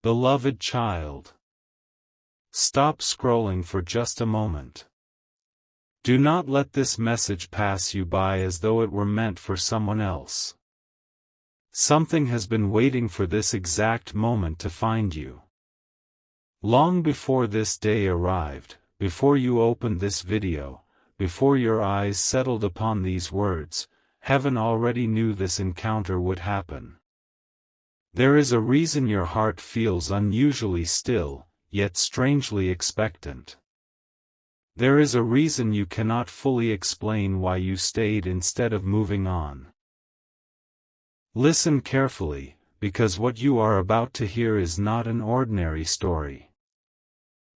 Beloved child, stop scrolling for just a moment. Do not let this message pass you by as though it were meant for someone else. Something has been waiting for this exact moment to find you. Long before this day arrived, before you opened this video, before your eyes settled upon these words, heaven already knew this encounter would happen. There is a reason your heart feels unusually still, yet strangely expectant. There is a reason you cannot fully explain why you stayed instead of moving on. Listen carefully, because what you are about to hear is not an ordinary story.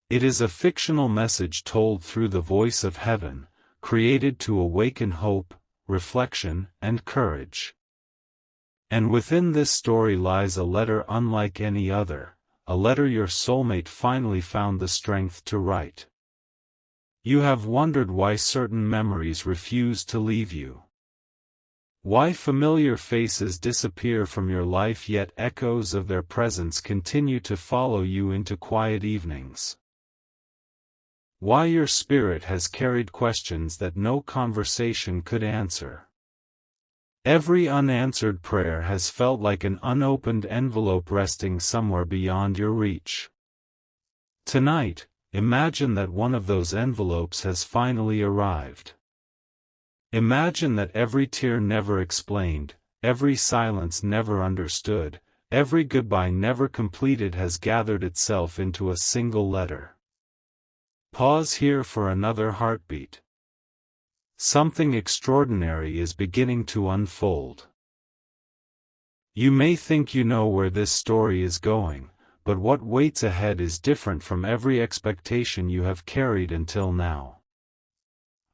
It is a fictional message told through the voice of heaven, created to awaken hope, reflection, and courage. And within this story lies a letter unlike any other, a letter your soulmate finally found the strength to write. You have wondered why certain memories refuse to leave you. Why familiar faces disappear from your life yet echoes of their presence continue to follow you into quiet evenings. Why your spirit has carried questions that no conversation could answer. Every unanswered prayer has felt like an unopened envelope resting somewhere beyond your reach. Tonight, imagine that one of those envelopes has finally arrived. Imagine that every tear never explained, every silence never understood, every goodbye never completed has gathered itself into a single letter. Pause here for another heartbeat. Something extraordinary is beginning to unfold. You may think you know where this story is going, but what waits ahead is different from every expectation you have carried until now.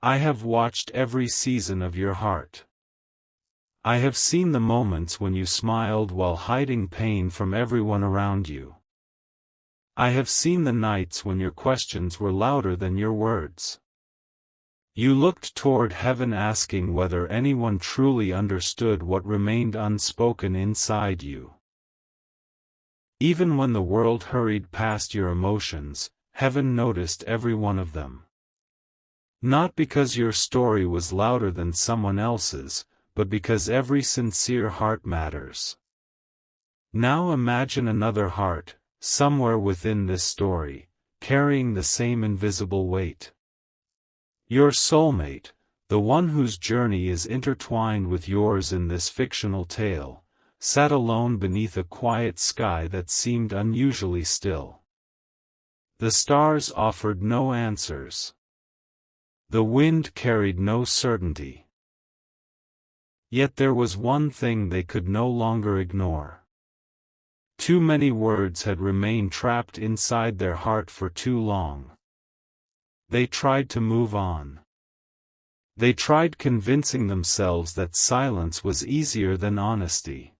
I have watched every season of your heart. I have seen the moments when you smiled while hiding pain from everyone around you. I have seen the nights when your questions were louder than your words. You looked toward heaven asking whether anyone truly understood what remained unspoken inside you. Even when the world hurried past your emotions, heaven noticed every one of them. Not because your story was louder than someone else's, but because every sincere heart matters. Now imagine another heart, somewhere within this story, carrying the same invisible weight. Your soulmate, the one whose journey is intertwined with yours in this fictional tale, sat alone beneath a quiet sky that seemed unusually still. The stars offered no answers. The wind carried no certainty. Yet there was one thing they could no longer ignore. Too many words had remained trapped inside their heart for too long. They tried to move on. They tried convincing themselves that silence was easier than honesty.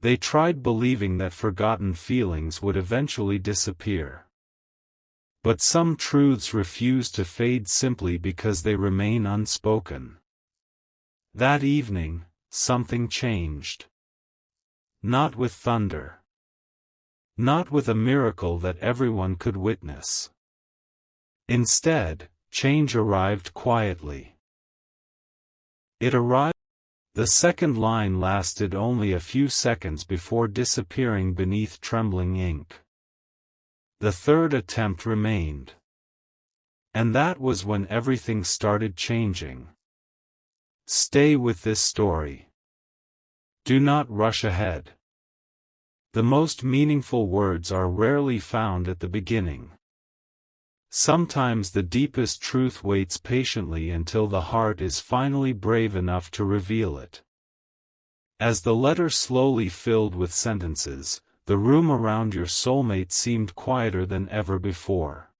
They tried believing that forgotten feelings would eventually disappear. But some truths refuse to fade simply because they remain unspoken. That evening, something changed. Not with thunder. Not with a miracle that everyone could witness. Instead, change arrived quietly. It arrived. The second line lasted only a few seconds before disappearing beneath trembling ink. The third attempt remained. And that was when everything started changing. Stay with this story. Do not rush ahead. The most meaningful words are rarely found at the beginning. Sometimes the deepest truth waits patiently until the heart is finally brave enough to reveal it. As the letter slowly filled with sentences, the room around your soulmate seemed quieter than ever before.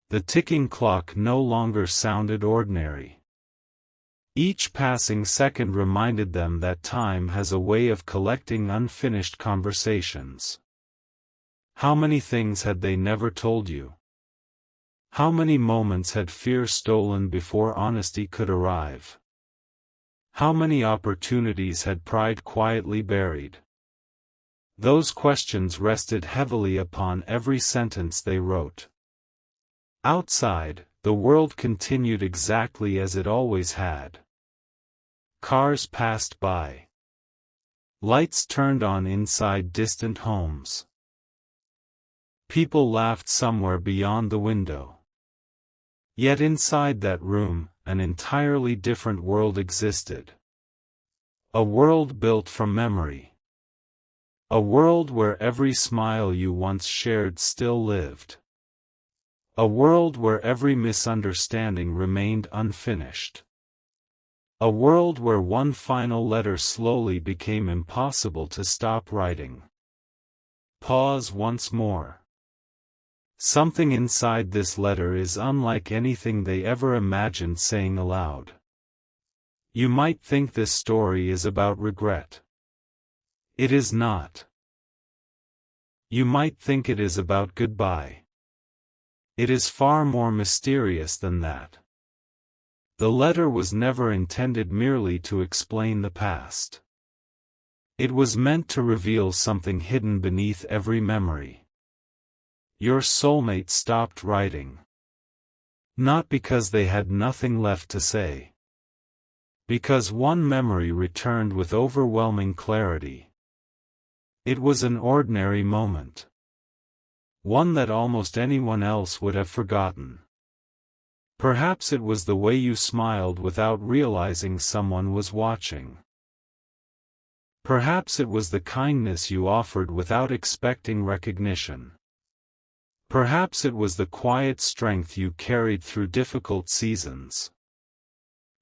The ticking clock no longer sounded ordinary. Each passing second reminded them that time has a way of collecting unfinished conversations. How many things had they never told you? How many moments had fear stolen before honesty could arrive? How many opportunities had pride quietly buried? Those questions rested heavily upon every sentence they wrote. Outside, the world continued exactly as it always had. Cars passed by. Lights turned on inside distant homes. People laughed somewhere beyond the window. Yet inside that room, an entirely different world existed. A world built from memory. A world where every smile you once shared still lived. A world where every misunderstanding remained unfinished. A world where one final letter slowly became impossible to stop writing. Pause once more. Something inside this letter is unlike anything they ever imagined saying aloud. You might think this story is about regret. It is not. You might think it is about goodbye. It is far more mysterious than that. The letter was never intended merely to explain the past. It was meant to reveal something hidden beneath every memory. Your soulmate stopped writing. Not because they had nothing left to say. Because one memory returned with overwhelming clarity. It was an ordinary moment. One that almost anyone else would have forgotten. Perhaps it was the way you smiled without realizing someone was watching. Perhaps it was the kindness you offered without expecting recognition. Perhaps it was the quiet strength you carried through difficult seasons.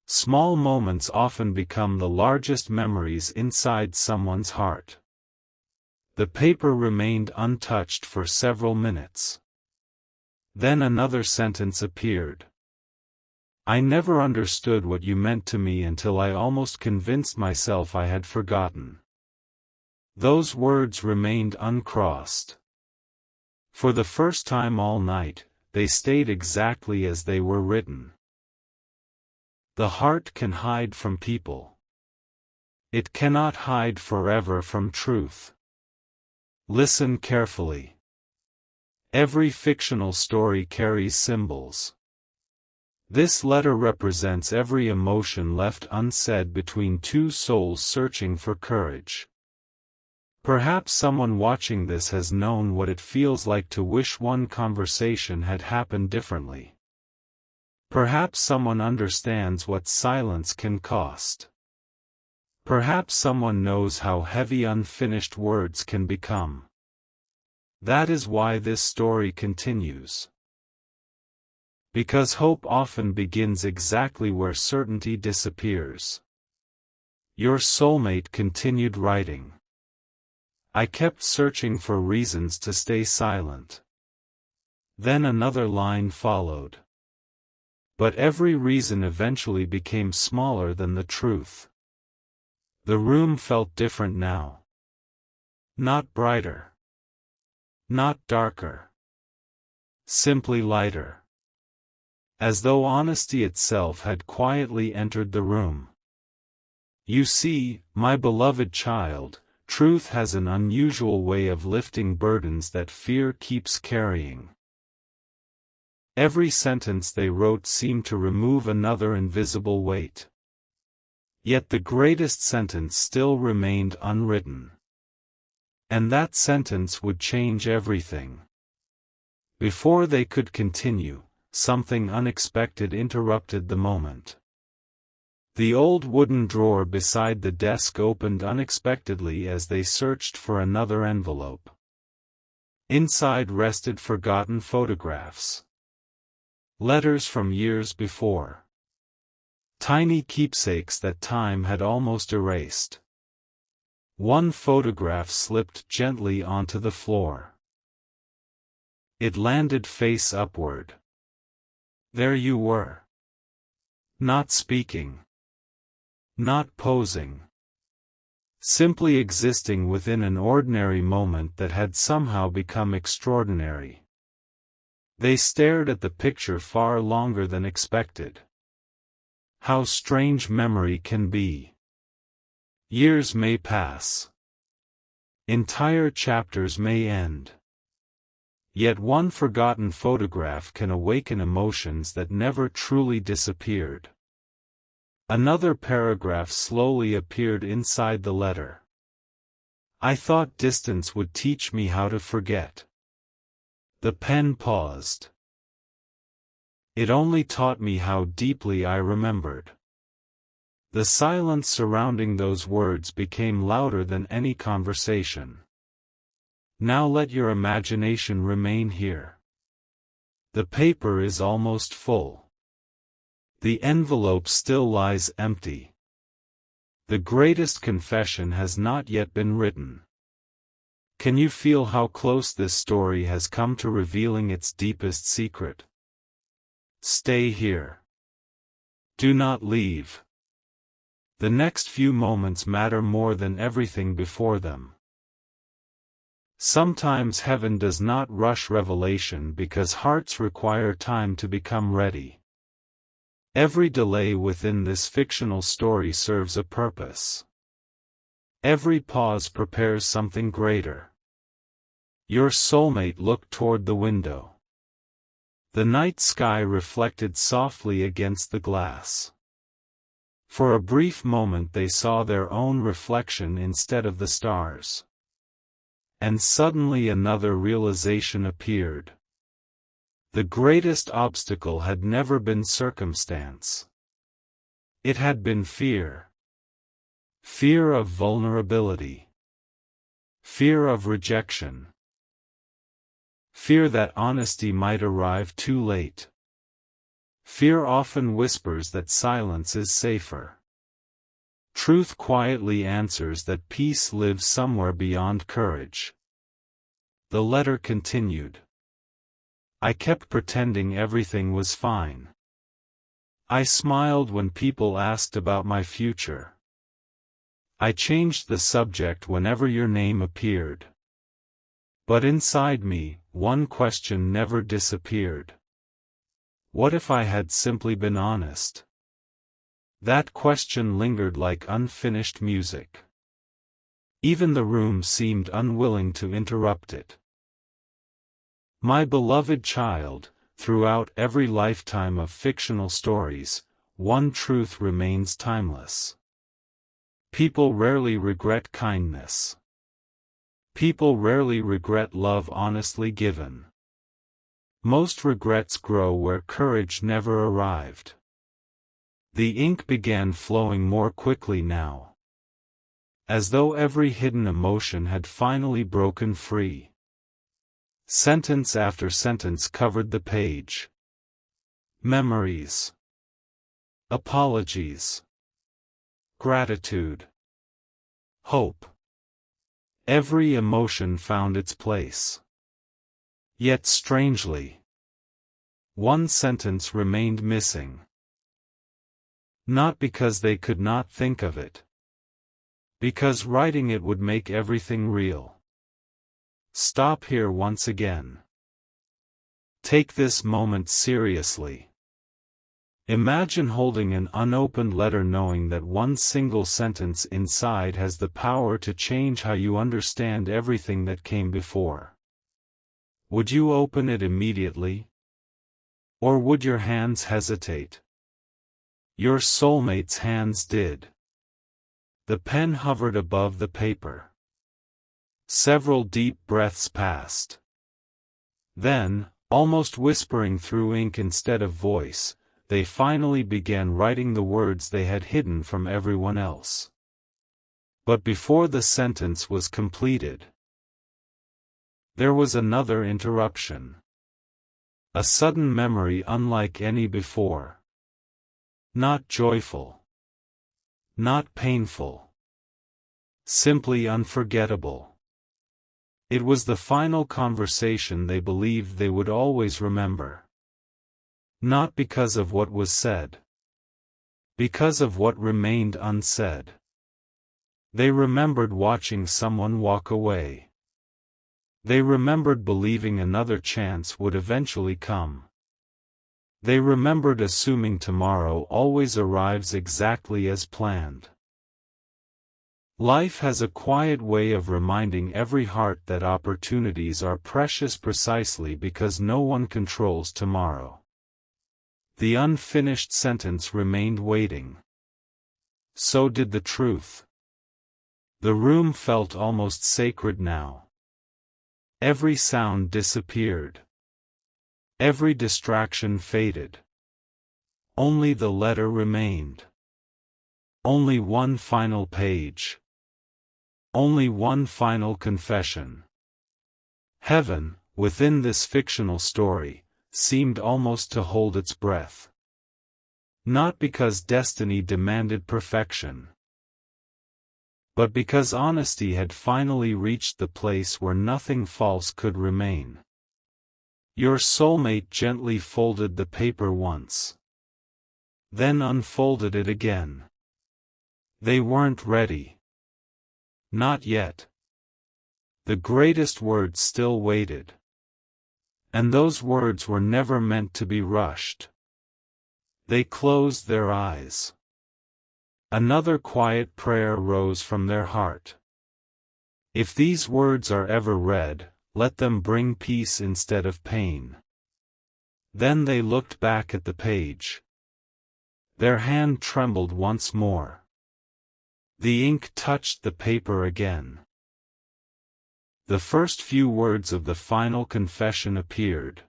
Small moments often become the largest memories inside someone's heart. The paper remained untouched for several minutes. Then another sentence appeared. I never understood what you meant to me until I almost convinced myself I had forgotten. Those words remained uncrossed. For the first time all night, they stayed exactly as they were written. The heart can hide from people. It cannot hide forever from truth. Listen carefully. Every fictional story carries symbols. This letter represents every emotion left unsaid between two souls searching for courage. Perhaps someone watching this has known what it feels like to wish one conversation had happened differently. Perhaps someone understands what silence can cost. Perhaps someone knows how heavy unfinished words can become. That is why this story continues. Because hope often begins exactly where certainty disappears. Your soulmate continued writing. I kept searching for reasons to stay silent. Then another line followed. But every reason eventually became smaller than the truth. The room felt different now. Not brighter. Not darker. Simply lighter. As though honesty itself had quietly entered the room. You see, my beloved child, truth has an unusual way of lifting burdens that fear keeps carrying. Every sentence they wrote seemed to remove another invisible weight. Yet the greatest sentence still remained unwritten. And that sentence would change everything. Before they could continue, something unexpected interrupted the moment. The old wooden drawer beside the desk opened unexpectedly as they searched for another envelope. Inside rested forgotten photographs. Letters from years before. Tiny keepsakes that time had almost erased. One photograph slipped gently onto the floor. It landed face upward. There you were. Not speaking. Not posing. Simply existing within an ordinary moment that had somehow become extraordinary. They stared at the picture far longer than expected. How strange memory can be. Years may pass. Entire chapters may end. Yet one forgotten photograph can awaken emotions that never truly disappeared. Another paragraph slowly appeared inside the letter. I thought distance would teach me how to forget. The pen paused. It only taught me how deeply I remembered. The silence surrounding those words became louder than any conversation. Now let your imagination remain here. The paper is almost full. The envelope still lies empty. The greatest confession has not yet been written. Can you feel how close this story has come to revealing its deepest secret? Stay here. Do not leave. The next few moments matter more than everything before them. Sometimes heaven does not rush revelation because hearts require time to become ready. Every delay within this fictional story serves a purpose. Every pause prepares something greater. Your soulmate looked toward the window. The night sky reflected softly against the glass. For a brief moment they saw their own reflection instead of the stars. And suddenly another realization appeared. The greatest obstacle had never been circumstance. It had been fear. Fear of vulnerability. Fear of rejection. Fear that honesty might arrive too late. Fear often whispers that silence is safer. Truth quietly answers that peace lives somewhere beyond courage. The letter continued. I kept pretending everything was fine. I smiled when people asked about my future. I changed the subject whenever your name appeared. But inside me, one question never disappeared. What if I had simply been honest? That question lingered like unfinished music. Even the room seemed unwilling to interrupt it. My beloved child, throughout every lifetime of fictional stories, one truth remains timeless. People rarely regret kindness. People rarely regret love honestly given. Most regrets grow where courage never arrived. The ink began flowing more quickly now. As though every hidden emotion had finally broken free. Sentence after sentence covered the page. Memories. Apologies. Gratitude. Hope. Every emotion found its place. Yet strangely, one sentence remained missing. Not because they could not think of it. Because writing it would make everything real. Stop here once again. Take this moment seriously. Imagine holding an unopened letter knowing that one single sentence inside has the power to change how you understand everything that came before. Would you open it immediately? Or would your hands hesitate? Your soulmate's hands did. The pen hovered above the paper. Several deep breaths passed. Then, almost whispering through ink instead of voice, they finally began writing the words they had hidden from everyone else. But before the sentence was completed, there was another interruption. A sudden memory unlike any before. Not joyful. Not painful. Simply unforgettable. It was the final conversation they believed they would always remember. Not because of what was said. Because of what remained unsaid. They remembered watching someone walk away. They remembered believing another chance would eventually come. They remembered assuming tomorrow always arrives exactly as planned. Life has a quiet way of reminding every heart that opportunities are precious precisely because no one controls tomorrow. The unfinished sentence remained waiting. So did the truth. The room felt almost sacred now. Every sound disappeared. Every distraction faded. Only the letter remained. Only one final page. Only one final confession. Heaven, within this fictional story, seemed almost to hold its breath. Not because destiny demanded perfection, but because honesty had finally reached the place where nothing false could remain. Your soulmate gently folded the paper once, then unfolded it again. They weren't ready. Not yet. The greatest words still waited. And those words were never meant to be rushed. They closed their eyes. Another quiet prayer rose from their heart. If these words are ever read, let them bring peace instead of pain. Then they looked back at the page. Their hand trembled once more. The ink touched the paper again. The first few words of the final confession appeared.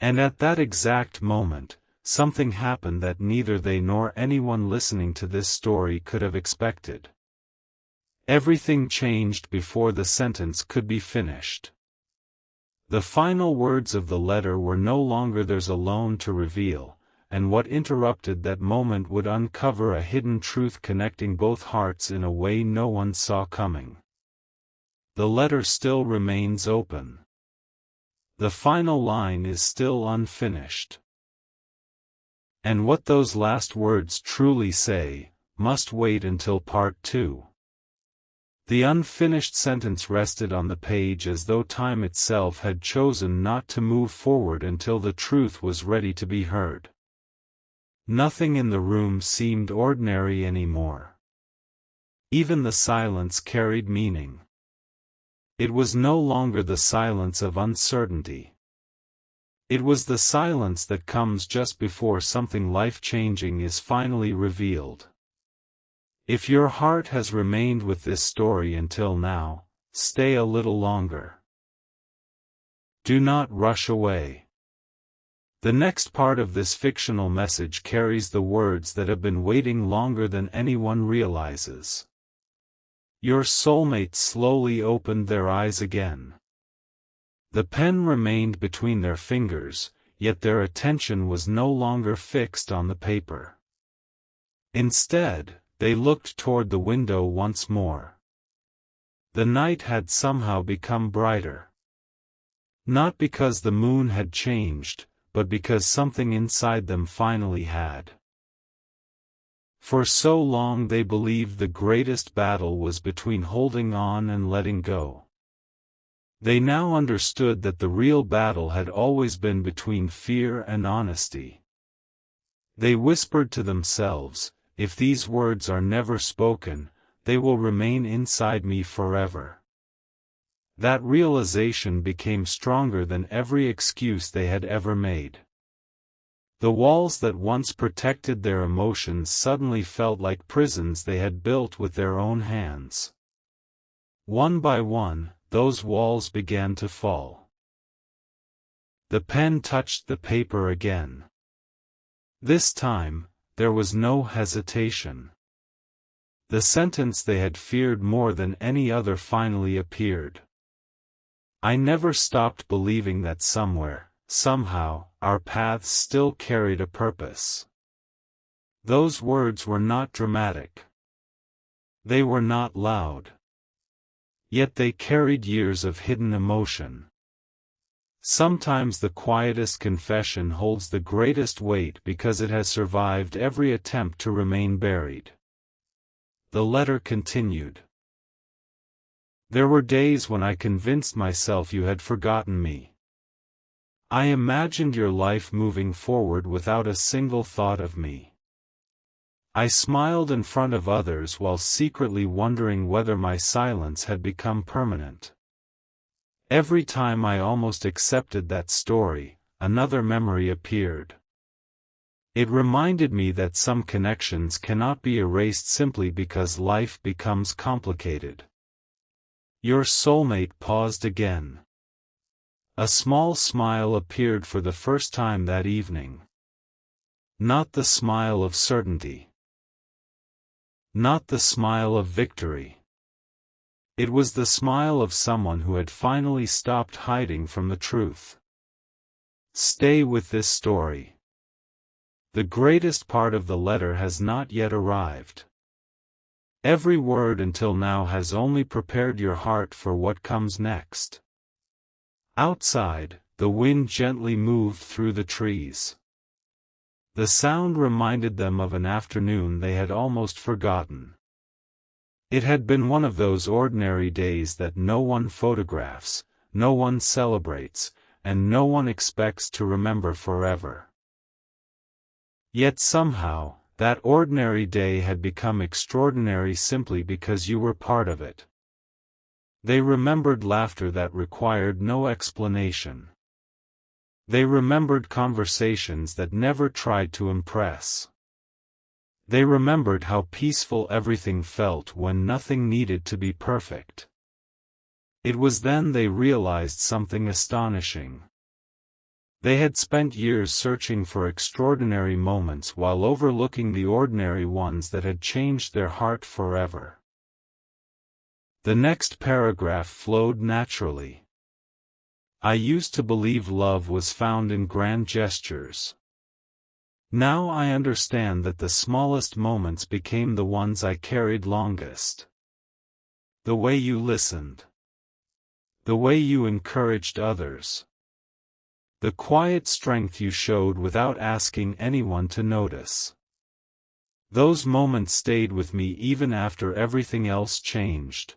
And at that exact moment, something happened that neither they nor anyone listening to this story could have expected. Everything changed before the sentence could be finished. The final words of the letter were no longer theirs alone to reveal, and what interrupted that moment would uncover a hidden truth connecting both hearts in a way no one saw coming. The letter still remains open. The final line is still unfinished. And what those last words truly say, must wait until part 2. The unfinished sentence rested on the page as though time itself had chosen not to move forward until the truth was ready to be heard. Nothing in the room seemed ordinary anymore. Even the silence carried meaning. It was no longer the silence of uncertainty. It was the silence that comes just before something life-changing is finally revealed. If your heart has remained with this story until now, stay a little longer. Do not rush away. The next part of this fictional message carries the words that have been waiting longer than anyone realizes. Your soulmate slowly opened their eyes again. The pen remained between their fingers, yet their attention was no longer fixed on the paper. Instead, they looked toward the window once more. The night had somehow become brighter. Not because the moon had changed, but because something inside them finally had. For so long they believed the greatest battle was between holding on and letting go. They now understood that the real battle had always been between fear and honesty. They whispered to themselves, if these words are never spoken, they will remain inside me forever. That realization became stronger than every excuse they had ever made. The walls that once protected their emotions suddenly felt like prisons they had built with their own hands. One by one, those walls began to fall. The pen touched the paper again. This time, there was no hesitation. The sentence they had feared more than any other finally appeared. I never stopped believing that somewhere, somehow, our paths still carried a purpose. Those words were not dramatic. They were not loud. Yet they carried years of hidden emotion. Sometimes the quietest confession holds the greatest weight because it has survived every attempt to remain buried. The letter continued. There were days when I convinced myself you had forgotten me. I imagined your life moving forward without a single thought of me. I smiled in front of others while secretly wondering whether my silence had become permanent. Every time I almost accepted that story, another memory appeared. It reminded me that some connections cannot be erased simply because life becomes complicated. Your soulmate paused again. A small smile appeared for the first time that evening. Not the smile of certainty. Not the smile of victory. It was the smile of someone who had finally stopped hiding from the truth. Stay with this story. The greatest part of the letter has not yet arrived. Every word until now has only prepared your heart for what comes next. Outside, the wind gently moved through the trees. The sound reminded them of an afternoon they had almost forgotten. It had been one of those ordinary days that no one photographs, no one celebrates, and no one expects to remember forever. Yet somehow, that ordinary day had become extraordinary simply because you were part of it. They remembered laughter that required no explanation. They remembered conversations that never tried to impress. They remembered how peaceful everything felt when nothing needed to be perfect. It was then they realized something astonishing. They had spent years searching for extraordinary moments while overlooking the ordinary ones that had changed their heart forever. The next paragraph flowed naturally. I used to believe love was found in grand gestures. Now I understand that the smallest moments became the ones I carried longest. The way you listened. The way you encouraged others. The quiet strength you showed without asking anyone to notice. Those moments stayed with me even after everything else changed.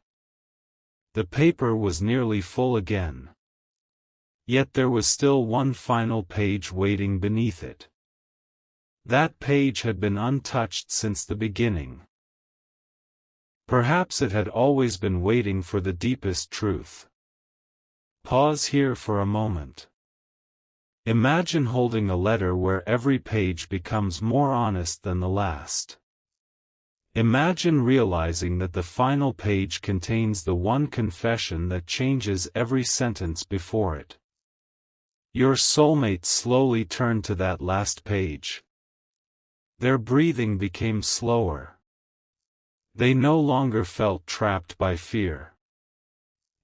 The paper was nearly full again. Yet there was still one final page waiting beneath it. That page had been untouched since the beginning. Perhaps it had always been waiting for the deepest truth. Pause here for a moment. Imagine holding a letter where every page becomes more honest than the last. Imagine realizing that the final page contains the one confession that changes every sentence before it. Your soulmate slowly turned to that last page. Their breathing became slower. They no longer felt trapped by fear.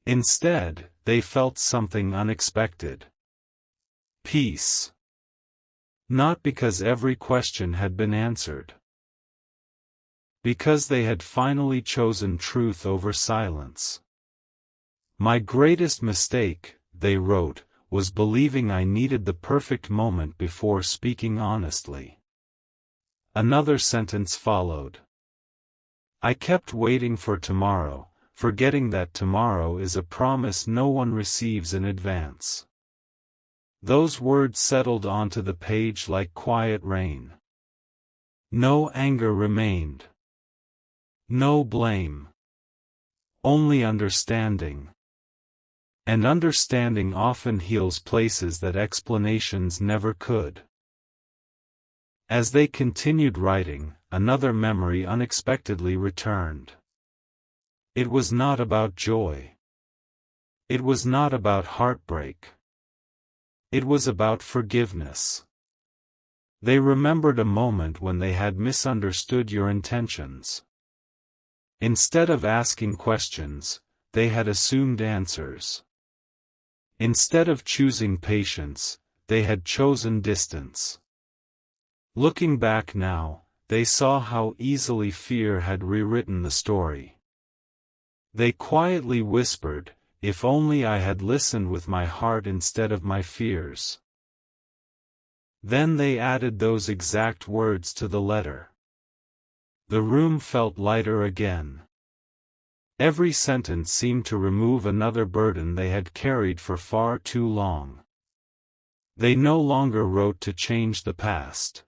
Instead, they felt something unexpected. Peace. Not because every question had been answered. Because they had finally chosen truth over silence. My greatest mistake, they wrote, was believing I needed the perfect moment before speaking honestly. Another sentence followed. I kept waiting for tomorrow, forgetting that tomorrow is a promise no one receives in advance. Those words settled onto the page like quiet rain. No anger remained. No blame. Only understanding. And understanding often heals places that explanations never could. As they continued writing, another memory unexpectedly returned. It was not about joy. It was not about heartbreak. It was about forgiveness. They remembered a moment when they had misunderstood your intentions. Instead of asking questions, they had assumed answers. Instead of choosing patience, they had chosen distance. Looking back now, they saw how easily fear had rewritten the story. They quietly whispered, "If only I had listened with my heart instead of my fears." Then they added those exact words to the letter. The room felt lighter again. Every sentence seemed to remove another burden they had carried for far too long. They no longer wrote to change the past.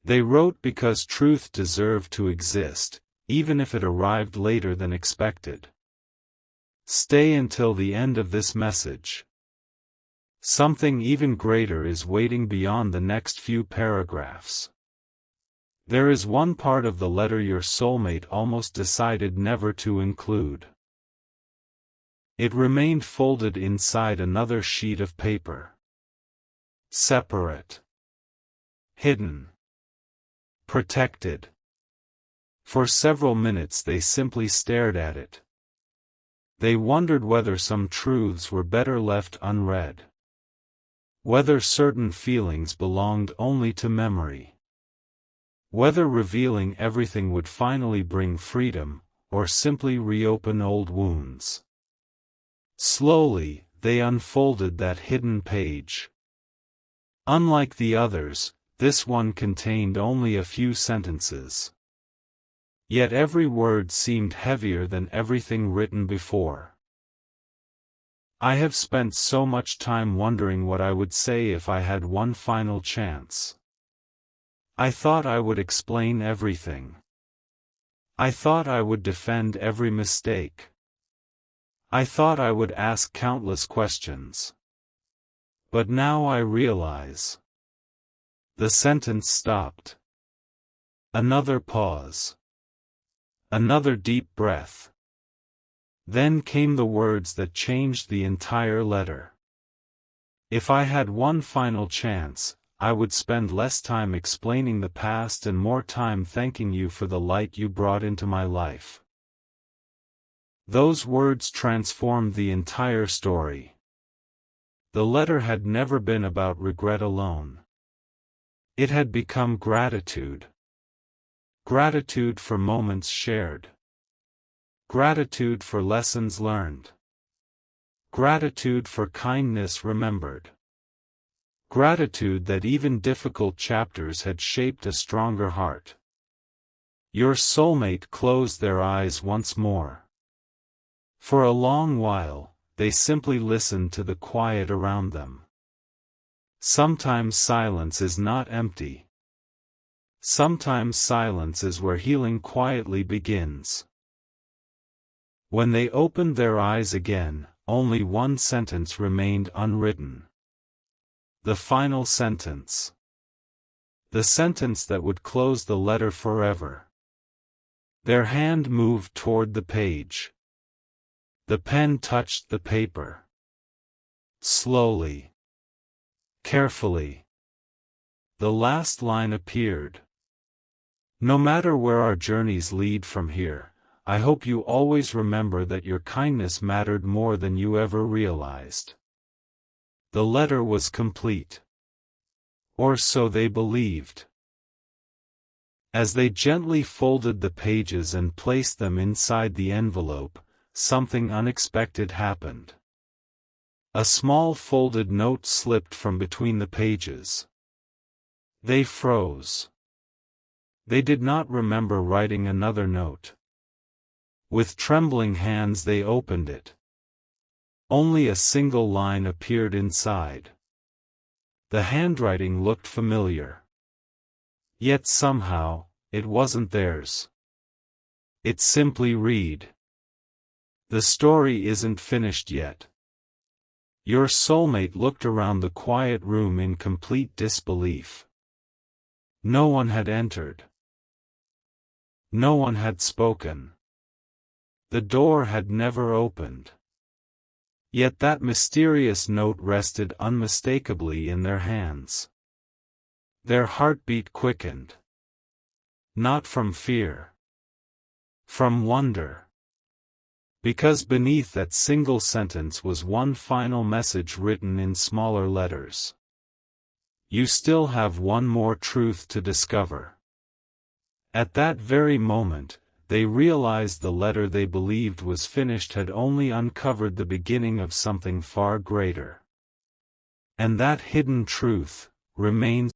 They wrote because truth deserved to exist, even if it arrived later than expected. Stay until the end of this message. Something even greater is waiting beyond the next few paragraphs. There is one part of the letter your soulmate almost decided never to include. It remained folded inside another sheet of paper. Separate. Hidden. Protected. For several minutes they simply stared at it. They wondered whether some truths were better left unread. Whether certain feelings belonged only to memory. Whether revealing everything would finally bring freedom, or simply reopen old wounds. Slowly, they unfolded that hidden page. Unlike the others, this one contained only a few sentences. Yet every word seemed heavier than everything written before. I have spent so much time wondering what I would say if I had one final chance. I thought I would explain everything. I thought I would defend every mistake. I thought I would ask countless questions. But now I realize. The sentence stopped. Another pause. Another deep breath. Then came the words that changed the entire letter. If I had one final chance, I would spend less time explaining the past and more time thanking you for the light you brought into my life. Those words transformed the entire story. The letter had never been about regret alone. It had become gratitude. Gratitude for moments shared. Gratitude for lessons learned. Gratitude for kindness remembered. Gratitude that even difficult chapters had shaped a stronger heart. Your soulmate closed their eyes once more. For a long while, they simply listened to the quiet around them. Sometimes silence is not empty. Sometimes silence is where healing quietly begins. When they opened their eyes again, only one sentence remained unwritten. The final sentence. The sentence that would close the letter forever. Their hand moved toward the page. The pen touched the paper. Slowly. Carefully. The last line appeared. No matter where our journeys lead from here, I hope you always remember that your kindness mattered more than you ever realized. The letter was complete. Or so they believed. As they gently folded the pages and placed them inside the envelope, something unexpected happened. A small folded note slipped from between the pages. They froze. They did not remember writing another note. With trembling hands they opened it. Only a single line appeared inside. The handwriting looked familiar. Yet somehow, it wasn't theirs. It simply read. The story isn't finished yet. Your soulmate looked around the quiet room in complete disbelief. No one had entered. No one had spoken. The door had never opened. Yet that mysterious note rested unmistakably in their hands. Their heartbeat quickened. Not from fear. From wonder. Because beneath that single sentence was one final message written in smaller letters. You still have one more truth to discover. At that very moment, they realized the letter they believed was finished had only uncovered the beginning of something far greater. And that hidden truth remains